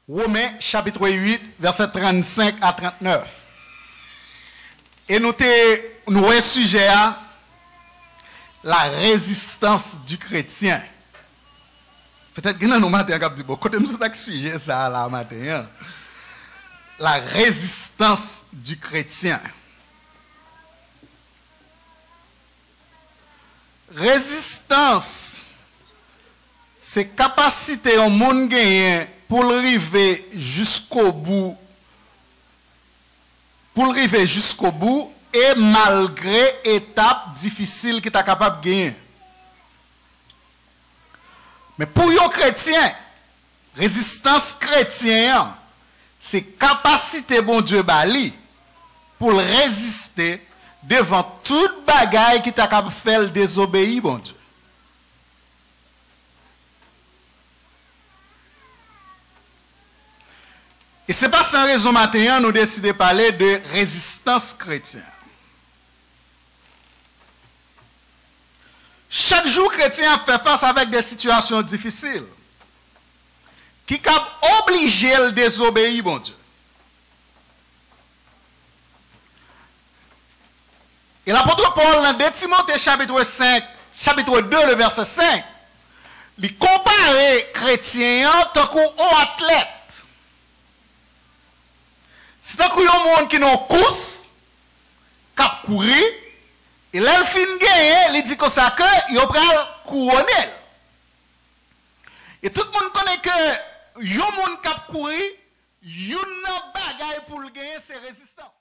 Romains chapitre 8, verset 35 à 39. Et nous avons sujet à la résistance du chrétien. Peut-être que nous matin cap dit bon côté nous ça sujet ça là matin. La résistance du chrétien. Résistance, c'est capacité au monde gagner pour arriver jusqu'au bout. Pour arriver jusqu'au bout et malgré étapes difficiles qui est capable de gagner. Mais pour les chrétiens, résistance chrétienne, c'est capacité bon Dieu bali pour résister devant toute bagaille qui t'a capable de faire désobéir bon Dieu. Et c'est pas sans raison matin nous décidons de parler de résistance chrétienne. Chaque jour chrétien fait face avec des situations difficiles qui ont obligé à désobéir bon Dieu. Et l'apôtre Paul dans 2 Timothée chapitre 5, chapitre 2 le verset 5, il compare chrétien tant qu'un athlète. C'est un monde qui n'a course, qui a couru, et là, il finit gagner, il dit que ça, il a pris couronner. Et tout le monde connaît que, il y a un monde qui a couru, il y a une bagaille pour le gagner, c'est résistance.